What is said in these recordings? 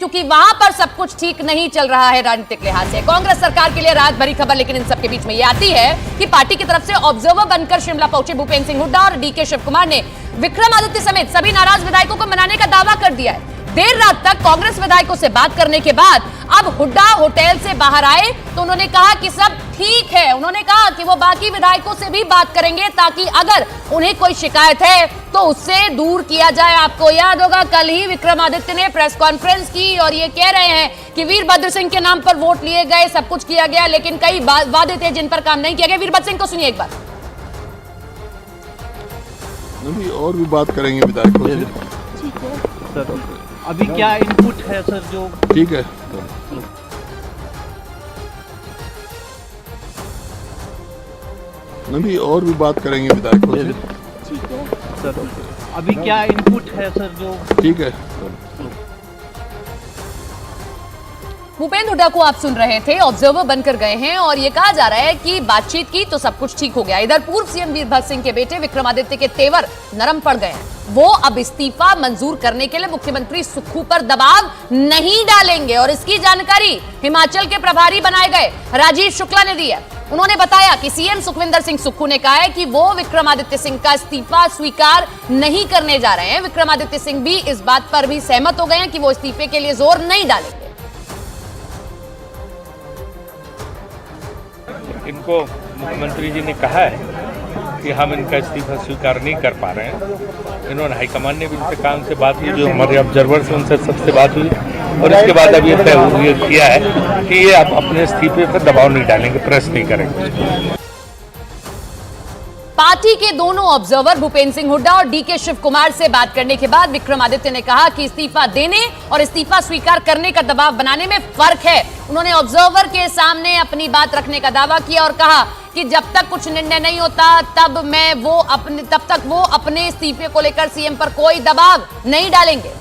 क्योंकि वहां पर सब कुछ ठीक नहीं चल रहा है राजनीतिक लिहाज से। कांग्रेस सरकार के लिए राहत भरी खबर, लेकिन इन सबके बीच में यह आती है कि पार्टी की तरफ से ऑब्जर्वर बनकर शिमला पहुंचे भूपेंद्र सिंह हुड्डा और डीके शिव कुमार ने विक्रमादित्य समेत सभी नाराज विधायकों को मनाने का दावा कर दिया है। देर रात तक कांग्रेस विधायकों से बात करने के बाद अब हुड्डा होटल से बाहर आए तो उन्होंने कहा कि सब ठीक है। उन्होंने कहा कि वो बाकी विधायकों से भी बात करेंगे ताकि अगर उन्हें कोई शिकायत है तो उससे दूर किया जाए। आपको याद होगा कल ही विक्रमादित्य ने प्रेस कॉन्फ्रेंस की और ये कह रहे हैं कि वीरभद्र सिंह के नाम पर वोट लिए गए, सब कुछ किया गया, लेकिन कई वादे थे जिन पर काम नहीं किया गया। वीरभद्र सिंह को सुनिए एक बार। और भी बात करेंगे विधायकों से। ठीक है सर, अभी क्या इनपुट है सर? जो ठीक है नहीं, और भी बात करेंगे विधायकों से। ठीक है सर, अभी क्या इनपुट है सर? जो ठीक है भूपेंद्र हुड्डा को आप सुन रहे थे, ऑब्जर्वर बनकर गए हैं और ये कहा जा रहा है कि बातचीत की तो सब कुछ ठीक हो गया। इधर पूर्व सीएम वीरभद्र सिंह के बेटे विक्रमादित्य के तेवर नरम पड़ गए हैं। वो अब इस्तीफा मंजूर करने के लिए मुख्यमंत्री सुक्खू पर दबाव नहीं डालेंगे और इसकी जानकारी हिमाचल के प्रभारी बनाए गए राजीव शुक्ला ने दी है। उन्होंने बताया कि सीएम सुखविंदर सिंह सुक्खू ने कहा है कि वो विक्रमादित्य सिंह का इस्तीफा स्वीकार नहीं करने जा रहे हैं। विक्रमादित्य सिंह भी इस बात पर भी सहमत हो गए हैं कि वो इस्तीफे के लिए जोर नहीं डालेंगे। इनको मुख्यमंत्री जी ने कहा है कि हम इनका इस्तीफा स्वीकार नहीं कर पा रहे हैं। इन्होंने हाईकमान ने भी इनसे कहा, उनसे बात हुई, जो हमारे ऑब्जर्वर्स हैं उनसे सबसे बात हुई और इसके बाद अब ये तय किया है कि ये आप अपने इस्तीफे पर दबाव नहीं डालेंगे, प्रेस नहीं करेंगे। पार्टी के दोनों ऑब्जर्वर भूपेंद्र सिंह हुड्डा और डीके शिव कुमार से बात करने के बाद विक्रमादित्य ने कहा कि इस्तीफा देने और इस्तीफा स्वीकार करने का दबाव बनाने में फर्क है। उन्होंने ऑब्जर्वर के सामने अपनी बात रखने का दावा किया और कहा कि जब तक कुछ निर्णय नहीं होता तब तक वो अपने इस्तीफे को लेकर सीएम पर कोई दबाव नहीं डालेंगे।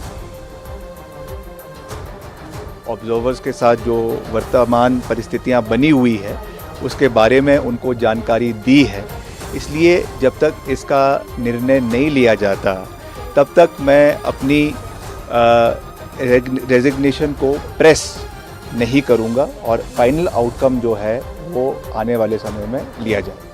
ऑब्जर्वर्स के साथ जो वर्तमान परिस्थितियां बनी हुई है उसके बारे में उनको जानकारी दी है, इसलिए जब तक इसका निर्णय नहीं लिया जाता तब तक मैं अपनी रेजिग्नेशन को प्रेस नहीं करूंगा और फाइनल आउटकम जो है वो आने वाले समय में लिया जाए।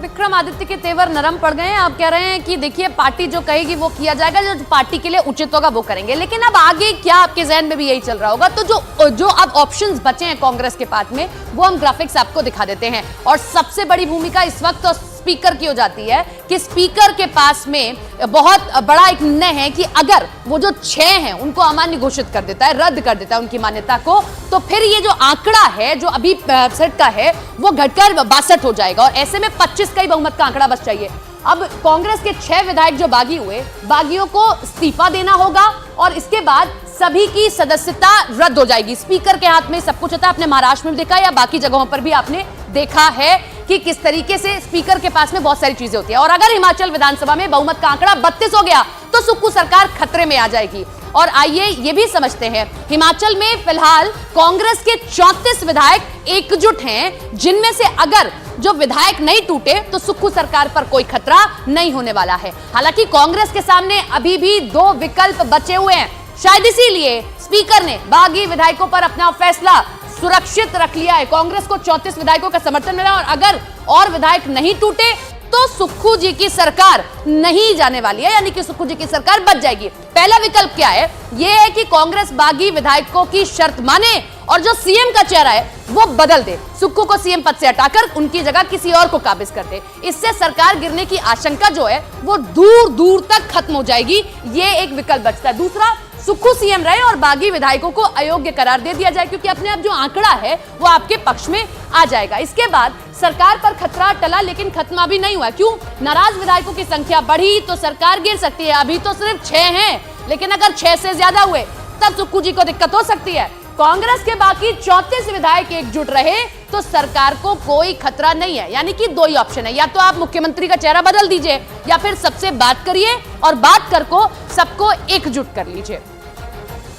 विक्रमादित्य के तेवर नरम पड़ गए हैं। आप कह रहे हैं कि देखिए पार्टी जो कहेगी वो किया जाएगा, जो पार्टी के लिए उचित होगा वो करेंगे, लेकिन अब आगे क्या आपके जहन में भी यही चल रहा होगा? तो जो अब ऑप्शंस बचे हैं कांग्रेस के पास में वो हम ग्राफिक्स आपको दिखा देते हैं। और सबसे बड़ी भूमिका इस वक्त तो स्पीकर की हो जाती है कि स्पीकर के पास में बहुत बड़ा एक निर्णय है कि अगर वो जो 6 हैं उनको अमान्य घोषित कर देता है, रद्द कर देता है उनकी मान्यता को, तो फिर ये जो आंकड़ा है जो अभी 65 का है वो घटकर 62 हो जाएगा और ऐसे में 25 का ही बहुमत का आंकड़ा बच चाहिए। अब कांग्रेस के 6 विधायक जो बागी हुए, बागियों को इस्तीफा देना होगा और इसके बाद सभी की सदस्यता रद्द हो जाएगी। स्पीकर के हाथ में सब कुछ होता है। आपने महाराष्ट्र में देखा या बाकी जगहों पर भी आपने देखा है कि किस तरीके से स्पीकर के पास में बहुत सारी चीजें होती है। और अगर हिमाचल विधानसभा में बहुमत का आंकड़ा 32 हो गया तो सुक्खू सरकार खतरे में आ जाएगी। और आइए ये भी समझते हैं, हिमाचल में फिलहाल कांग्रेस के 34 विधायक एकजुट हैं, जिनमें से अगर जो विधायक नहीं टूटे तो सुक्खू सरकार पर कोई खतरा नहीं होने वाला है। हालांकि कांग्रेस के सामने अभी भी 2 विकल्प बचे हुए हैं। शायद इसीलिए स्पीकर ने बागी विधायकों पर अपना फैसला सुरक्षित रख लिया है। कांग्रेस को 34 विधायकों का समर्थन मिला और अगर और विधायक नहीं टूटे तो सुक्खू जी की सरकार नहीं जाने वाली है, यानी कि सुक्खू जी की सरकार बच जाएगी। पहला विकल्प क्या है? यह है कि कांग्रेस बागी विधायकों की शर्त माने और जो सीएम का चेहरा है वो बदल दे, सुक्खू को सीएम पद से हटाकर उनकी जगह किसी और को काबिज कर दे। इससे सरकार गिरने की आशंका जो है वो दूर दूर तक खत्म हो जाएगी। ये एक विकल्प बचता है। दूसरा, सुक्खू सीएम रहे और बागी विधायकों को अयोग्य करार दे दिया जाए, क्योंकि अपने आप जो आंकड़ा है वो आपके पक्ष में आ जाएगा। इसके बाद सरकार पर खतरा टला, लेकिन खत्म अभी नहीं हुआ। क्यों? नाराज विधायकों की संख्या बढ़ी तो सरकार गिर सकती है। अभी तो सिर्फ 6 हैं, लेकिन अगर 6 से ज्यादा हुए तब सुक्खू जी को दिक्कत हो सकती है। कांग्रेस के बाकी 34 विधायक एकजुट रहे तो सरकार को कोई खतरा नहीं है। यानी कि 2 ही ऑप्शन है, या तो आप मुख्यमंत्री का चेहरा बदल दीजिए या फिर सबसे बात करिए और बात कर को सबको एकजुट कर लीजिए।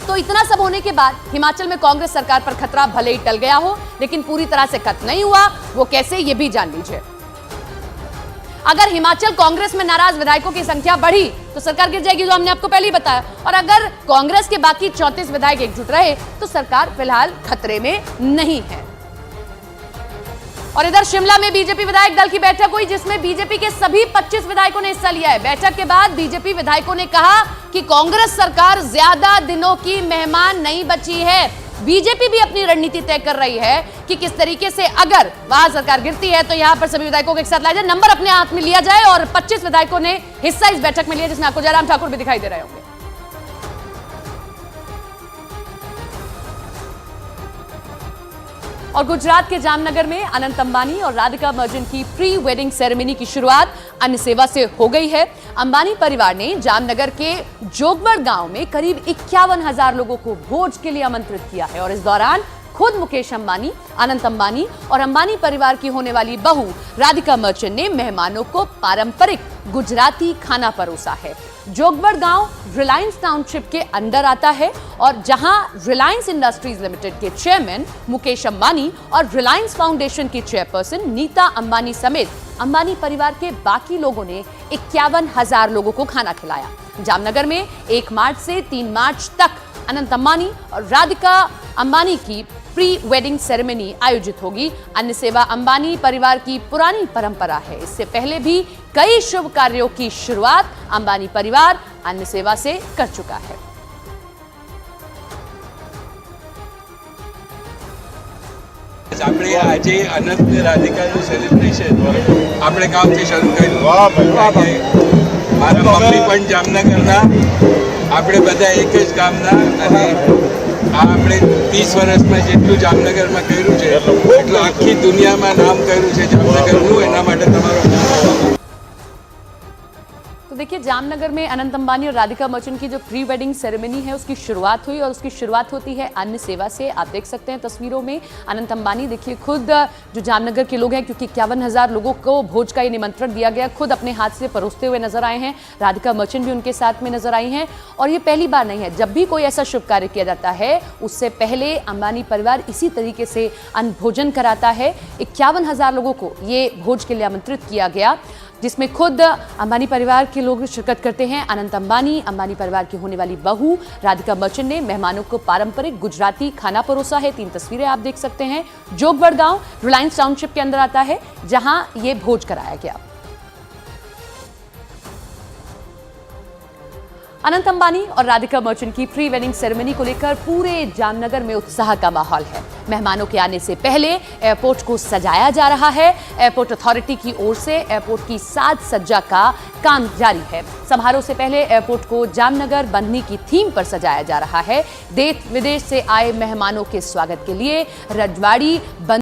तो इतना सब होने के बाद हिमाचल में कांग्रेस सरकार पर खतरा भले ही टल गया हो, लेकिन पूरी तरह से खत्म नहीं हुआ। वो कैसे, ये भी जान लीजिए। अगर हिमाचल कांग्रेस में नाराज विधायकों की संख्या बढ़ी तो सरकार गिर जाएगी, जो हमने आपको पहले ही बताया। और अगर कांग्रेस के बाकी 34 विधायक एकजुट रहे तो सरकार फिलहाल खतरे में नहीं है। और इधर शिमला में बीजेपी विधायक दल की बैठक हुई, जिसमें बीजेपी के सभी 25 विधायकों ने हिस्सा लिया है। बैठक के बाद बीजेपी विधायकों ने कहा कि कांग्रेस सरकार ज्यादा दिनों की मेहमान नहीं बची है। बीजेपी भी अपनी रणनीति तय कर रही है कि किस तरीके से अगर वहां सरकार गिरती है तो यहां पर सभी विधायकों को एक साथ लाया जाए, नंबर अपने हाथ में लिया जाए। और 25 विधायकों ने हिस्सा इस बैठक में लिया, जिसमें आपको जयराम ठाकुर भी दिखाई दे रहे होंगे। और गुजरात के जामनगर में अनंत अंबानी और राधिका मर्चेंट की प्री वेडिंग सेरेमनी की शुरुआत अन्य सेवा से हो गई है। अंबानी परिवार ने जामनगर के जोगवड़ गांव में करीब 51,000 लोगों को भोज के लिए आमंत्रित किया है। और इस दौरान खुद मुकेश अंबानी, अनंत अंबानी और अंबानी परिवार की होने वाली बहू राधिका मर्चेंट ने मेहमानों को पारंपरिक गुजराती खाना परोसा है। जोगवड़ गांव रिलायंस टाउनशिप के अंदर आता है और जहां रिलायंस इंडस्ट्रीज लिमिटेड के चेयरमैन मुकेश अंबानी और रिलायंस फाउंडेशन की चेयरपर्सन नीता अंबानी समेत अंबानी परिवार के बाकी लोगों ने 51,000 लोगों को खाना खिलाया। जामनगर में 1 मार्च से 3 मार्च तक अनंत अंबानी और राधिका अंबानी की प्री वेडिंग सेरेमनी आयोजित होगी। अन्य सेवा अंबानी परिवार की पुरानी परंपरा है। इससे पहले भी कई शुभ कार्यों की शुरुआत अंबानी परिवार अन्य सेवा से कर चुका है। આપણે આજે અનંત ને રાધિકાનું સેલિબ્રેશન આપણે ગામથી શરૂ કર્યું। મારા મમ્મી પણ જામનગરના, આપણે બધા એક જ ગામના અને આ આપણે 30 વર્ષમાં જેટલું જામનગરમાં કર્યું છે એટલું આખી દુનિયામાં નામ કર્યું છે જામનગરનું, એના માટે તમારો। तो देखिए, जामनगर में अनंत अंबानी और राधिका मर्चेंट की जो प्री वेडिंग सेरेमनी है उसकी शुरुआत हुई और उसकी शुरुआत होती है अन्य सेवा से। आप देख सकते हैं तस्वीरों में अनंत अंबानी, देखिए खुद जो जामनगर के लोग हैं, क्योंकि 51,000 लोगों को भोज का ये निमंत्रण दिया गया, खुद अपने हाथ से परोसते हुए नजर आए हैं। राधिका मर्चेंट भी उनके साथ में नजर आई हैं। और ये पहली बार नहीं है, जब भी कोई ऐसा शुभ कार्य किया जाता है उससे पहले अंबानी परिवार इसी तरीके से अन्न भोजन कराता है। 51,000 लोगों को ये भोज के लिए आमंत्रित किया गया, जिसमें खुद अंबानी परिवार के लोग शिरकत करते हैं। अनंत अंबानी, अंबानी परिवार की होने वाली बहू राधिका मर्चेंट ने मेहमानों को पारंपरिक गुजराती खाना परोसा है। 3 तस्वीरें आप देख सकते हैं। जोगवड़ गांव रिलायंस टाउनशिप के अंदर आता है जहां ये भोज कराया गया। अनंत अंबानी और राधिका मर्चेंट की प्री वेडिंग सेरेमनी को लेकर पूरे जामनगर में उत्साह का माहौल है। मेहमानों के आने से पहले एयरपोर्ट को सजाया जा रहा है। एयरपोर्ट अथॉरिटी की ओर से एयरपोर्ट की साज सज्जा का काम जारी है। समारोह से पहले एयरपोर्ट को जामनगर बंधनी की थीम पर सजाया जा रहा है। देश विदेश से आए मेहमानों के स्वागत के लिए रजवाड़ी